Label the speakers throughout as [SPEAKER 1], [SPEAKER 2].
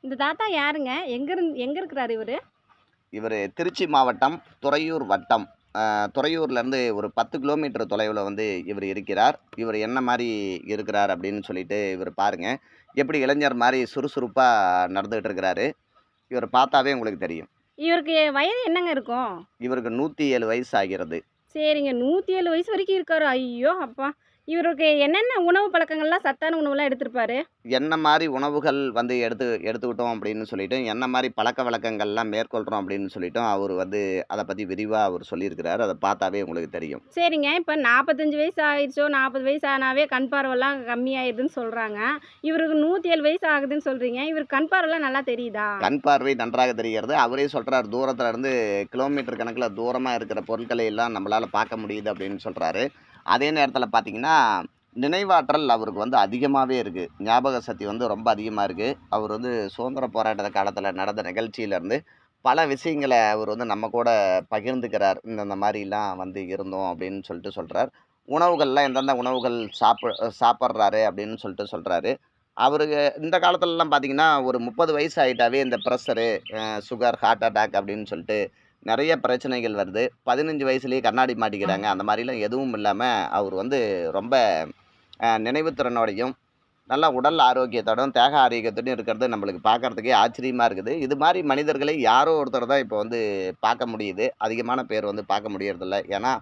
[SPEAKER 1] இந்த தாத்தா யாருங்க? எங்க இருக்கிறாரு இவரு?
[SPEAKER 2] இவர் திருச்சி மாவட்டம் துறையூர் வட்டம். துறையூர்லேருந்து ஒரு 10 கிலோமீட்டர் தொலைவில் வந்து இவர் இருக்கிறார். இவர் என்ன மாதிரி இருக்கிறார் அப்படின்னு சொல்லிட்டு இவர் பாருங்க. எப்படி இளைஞர் மாதிரி சுறுசுறுப்பாக நடந்துகிட்டு இருக்கிறாரு. இவர் பார்த்தாவே உங்களுக்கு தெரியும்.
[SPEAKER 1] இவருக்கு வயது என்னங்க இருக்கும்?
[SPEAKER 2] இவருக்கு 107 வயசு ஆகிறது.
[SPEAKER 1] சரிங்க. 107 வயசு வரைக்கும் இருக்காரு. ஐயோ! அப்பா! இவருக்கு என்னென்ன உணவு பழக்கங்கள்லாம் சத்தான உணவுலாம் எடுத்திருப்பாரு?
[SPEAKER 2] என்ன மாதிரி உணவுகள் வந்து எடுத்துக்கிட்டோம் அப்படின்னு சொல்லிட்டு, என்ன மாதிரி பழக்கவழக்கங்கள்லாம் மேற்கொள்கிறோம் அப்படின்னு சொல்லிட்டும் அவர் வந்து அதை பற்றி விரிவாக அவர் சொல்லியிருக்கிறார். அதை பார்த்தாவே உங்களுக்கு தெரியும்.
[SPEAKER 1] சரிங்க. இப்போ 45 வயசு ஆயிடுச்சோ, 40 வயசு ஆனாவே கண் பார்வைலாம் கம்மியாயிடுதுன்னு சொல்றாங்க. இவருக்கு 107 வயசு ஆகுதுன்னு சொல்றீங்க. இவருக்கு கண் பார்வைலாம் நல்லா தெரியுதா?
[SPEAKER 2] கண் பார்வை நன்றாக தெரிகிறது. அவரே சொல்றார், தூரத்துல இருந்து கிலோமீட்டர் கணக்குல தூரமா இருக்கிற பொருட்களை எல்லாம் நம்மளால பார்க்க முடியுது அப்படின்னு சொல்றாரு. அதே நேரத்துல பார்த்தீங்கன்னா, நினைவாற்றல் அவருக்கு வந்து அதிகமாவே இருக்கு. ஞாபக சக்தி வந்து ரொம்ப அதிகமா இருக்கு. அவர் வந்து சுதந்திர போராட்ட காலத்துல நடந்த நிகழ்ச்சியிலேருந்து பல விஷயங்கள அவர் வந்து நம்ம கூட பகிர்ந்துக்கிறார். இந்த மாதிரிலாம் வந்து இருந்தோம் அப்படின்னு சொல்லிட்டு சொல்றார். உணவுகள்லாம் எந்தெந்த உணவுகள் சாப்பிட்றாரு அப்படின்னு சொல்லிட்டு சொல்றாரு. அவருக்கு இந்த காலத்துலலாம் பார்த்தீங்கன்னா, ஒரு 30 வயசு ஆயிட்டாவே இந்த ப்ரெஷரு, சுகர், ஹார்ட் அட்டாக் அப்படின்னு சொல்லிட்டு நெறைய பிரச்சனைகள் வருது. 15 வயசுலயே கண்ணாடி மாட்டிக்கிறாங்க. அந்த மாரிலாம் எதுவும் இல்லாம, அவர் வந்து ரொம்ப நினைவுத்திறனோடையும், நல்ல உடல் ஆரோக்கியத்தோடும், தேக ஆரோக்கியத்தோடும் இருக்கிறது நம்மளுக்கு பார்க்கறதுக்கே ஆச்சரியமா இருக்குது. இது மாரி மனிதர்களை யாரோ ஒருத்தர் தான் இப்போ வந்து பார்க்க முடியுது. அதிகமான பேர் வந்து பார்க்க முடியறதில்ல. ஏன்னா,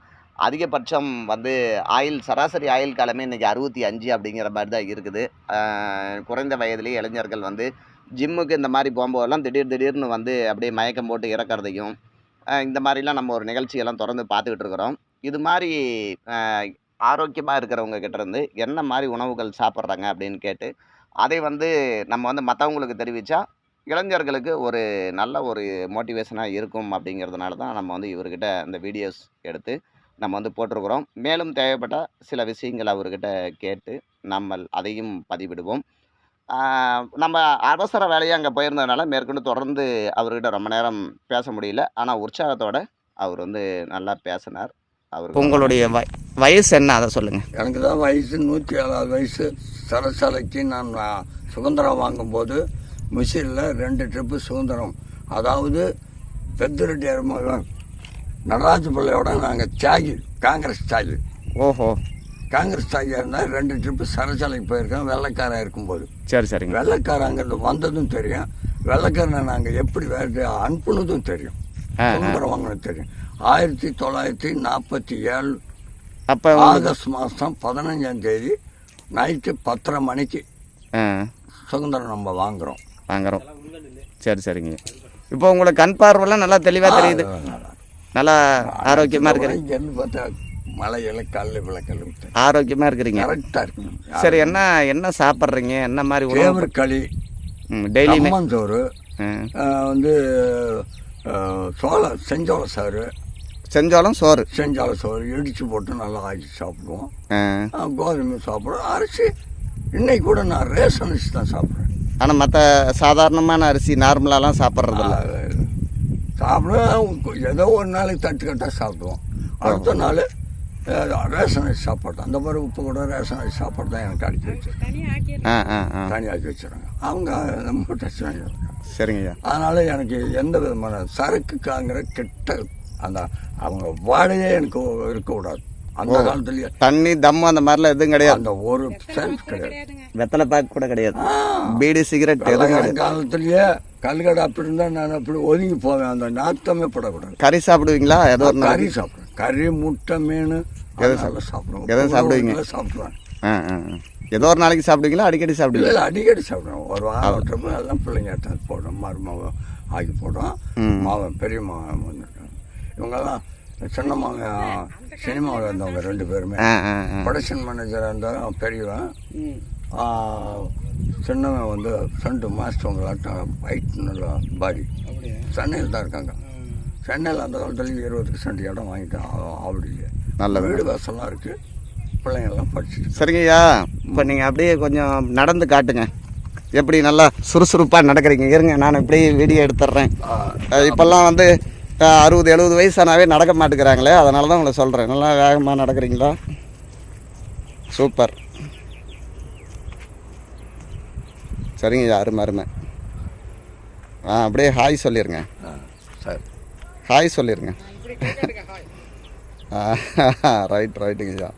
[SPEAKER 2] அதிகபட்சம் வந்து சராசரி ஆயுள் காலமே இன்னைக்கு 65 அப்படிங்கிற மாரி தான் இருக்குது. குறைந்த வயதிலேயே இளைஞர்கள் வந்து ஜிம்முக்கு இந்த மாரி போம்போதெல்லாம் திடீர்னு வந்து அப்படியே மயக்கம் போட்டு இறக்கறதையும், இந்த மாரிலாம் நம்ம ஒரு நிகழ்ச்சியெல்லாம் தொடர்ந்து பார்த்துக்கிட்டு இருக்கிறோம். இது மாரி அ ஆரோக்கியமா இருக்கிறவங்க கிட்டேருந்து என்ன மாரி உணவுகள் சாப்பிட்றாங்க அப்படின்னு கேட்டு, அதை வந்து நம்ம வந்து மத்தவங்களுக்கு தெரிவிச்சா, இளைஞர்களுக்கு ஒரு நல்ல ஒரு மோட்டிவேஷனா இருக்கும் அப்படிங்கிறதுனால தான் நம்ம வந்து இவர்கிட்ட இந்த வீடியோஸ் எடுத்து நம்ம வந்து போட்டிருக்கிறோம். மேலும் தேவைப்பட்டா சில விஷயங்கள் அவர்கிட்ட கேட்டு நம்ம அதையும் பதிவிடுவோம். ஆ, நம்ம அவசர வேலையா அங்க போயிருந்ததுனால மேற்கொண்டு தொடர்ந்து அவர்கிட்ட ரொம்ப நேரம் பேச முடியல. ஆனா உற்சாகத்தோட அவர் வந்து நல்லா பேசினார். அவருக்கு உங்களுடைய வயசு என்ன அதை சொல்லுங்க.
[SPEAKER 3] எனக்கு தான் வயசு 107 வயசு. சரசாலைக்கு நான் சுதந்திரம் வாங்கும்போது மிஷினில் 2 ட்ரிப்பு சுதந்திரம், அதாவது பெத்திரெட்டியார் மகன் நடராஜ பிள்ளையோட நாங்கள் காங்கிரஸ் தியாகி.
[SPEAKER 2] ஓஹோ.
[SPEAKER 3] காங்கிரஸ் தியாகியாக இருந்தால் 2 ட்ரிப்பு சரசாலைக்கு போயிருக்கோம் வெள்ளைக்காரன் இருக்கும்போது.
[SPEAKER 2] சரி சரிங்க.
[SPEAKER 3] வெள்ளைக்காரன் அங்கிருந்து வந்ததும் தெரியும், வெள்ளைக்காரனை நாங்கள் எப்படி அனுப்புனதும் தெரியும், சுதந்திரம் வாங்கினது தெரியும். 1947
[SPEAKER 2] அப்போ
[SPEAKER 3] ஆகஸ்ட் மாதம் 15ஆம் தேதி நைட்டு 10:30 மணிக்கு சுதந்திரம் நம்ம வாங்குறோம்.
[SPEAKER 2] சரி சரிங்க. இப்போ உங்களுக்கு கண் பார்வைலாம் நல்லா தெளிவாக தெரியுது, நல்லா ஆரோக்கியமாக இருக்கிறீங்க.
[SPEAKER 3] இங்கேருந்து பார்த்தா மலையில கல் விளக்கல்
[SPEAKER 2] ஆரோக்கியமாக இருக்கிறீங்க.
[SPEAKER 3] கரெக்டாக இருக்குங்க.
[SPEAKER 2] சரி, என்ன சாப்பிட்றீங்க? என்ன மாதிரி
[SPEAKER 3] கேவர் களி,
[SPEAKER 2] டெய்லி
[SPEAKER 3] சோறு, வந்து செஞ்சோளம் சோறு இடிச்சு போட்டு நல்லா ஆக்கி சாப்பிடுவோம். கோதுமை சாப்பிடுவோம். அரிசி இன்னைக்கு கூட நான் ரேஷன் அரிசி தான் சாப்பிட்றேன்.
[SPEAKER 2] ஆனால் மற்ற சாதாரணமான அரிசி நார்மலாலாம் சாப்பிட்றதில்ல.
[SPEAKER 3] சாப்பிடுவோம். ஏதோ ஒரு நாளைக்கு தட்டுக்கட்டாக சாப்பிடுவோம். அடுத்த நாள் ரேஷன் அரிசி சாப்பாடு, அந்த மாதிரி உப்பு கூட ரேஷன் அரிசி சாப்பாடு தான் எனக்கு அடிக்க வச்சிருக்காங்க, தனியாக்கி வச்சுருக்காங்க. அவங்க நம்ம டச் வாங்கிடுறாங்க.
[SPEAKER 2] சரிங்கய்யா.
[SPEAKER 3] அதனால் எனக்கு எந்த விதமான சரக்குக்காங்கிற கெட்ட அந்த அவங்க வாடையே எனக்கு இருக்கக்கூடாது. அந்த காலத்துலயே
[SPEAKER 2] தண்ணி தம்மு அந்த மாதிரிலாம் எதுவும் கிடையாது.
[SPEAKER 3] அந்த ஒரு செல்ஃப் கிடையாது,
[SPEAKER 2] வெத்தலை பாக்கு கூட கிடையாது, பீடி சிகரெட் எதுவும்
[SPEAKER 3] காலத்துலயே கல்கடை அப்படி இருந்தா நான் அப்படி ஒதுங்கி போவேன். அந்த நாத்தமே படக்கூடாது.
[SPEAKER 2] கறி சாப்பிடுவீங்களா? ஏதோ ஒரு
[SPEAKER 3] கறி சாப்பிடுவேன். கறி, முட்டை, மீன் சாப்பிடுவோம்.
[SPEAKER 2] எதுவும் சாப்பிடுவீங்க?
[SPEAKER 3] சாப்பிடுவேன்.
[SPEAKER 2] ஏதோ ஒரு நாளைக்கு சாப்பிடுவீங்களா? அடிக்கடி சாப்பிடுவீங்க?
[SPEAKER 3] இல்லை, அடிக்கடி சாப்பிடுவேன். ஒரு வாரம் எல்லாம் பிள்ளைங்க போடுவோம், மருமாவை ஆக்கி போடுவோம். மாவன் பெரிய மாவன் வந்துருக்காங்க. இவங்கெல்லாம் சின்ன மாவன் சினிமாவில் இருந்தவங்க 2 பேருமே. ப்ரொடக்ஷன் மேனேஜராக இருந்தாலும் பெரியவன், சின்னவன் வந்து ஃப்ரெண்டு மாஸ்டவங்களாட்டம் ஹைட் நல்லா பாடி. சென்னையில் தான் இருக்காங்க. சென்னையில் அந்த காலத்துலேயும் 20% இடம் வாங்கிட்டேன். ஆவடியிலே நல்ல வீடு வாசல்லாம் இருக்குது. பிள்ளைங்கள்லாம் படிச்சுட்டு.
[SPEAKER 2] சரிங்கய்யா, இப்போ நீங்கள் அப்படியே கொஞ்சம் நடந்து காட்டுங்க, எப்படி நல்லா சுறுசுறுப்பாக நடக்கிறீங்க. இருங்க, நான் இப்படி வீடியோ எடுத்துட்றேன். இப்போல்லாம் வந்து 60-70 வயசானாவே நடக்க மாட்டேங்கிறாங்களே, அதனால தான் உங்களை சொல்கிறேன். நல்லா வேகமாக நடக்கிறீங்களா? சூப்பர். சரிங்கய்யா, அருமை. அப்படியே ஹாய் சொல்லிடுங்க.
[SPEAKER 3] சரி,
[SPEAKER 2] ஹாய் சொல்லிடுங்க. ரைட்டுங்கய்யா.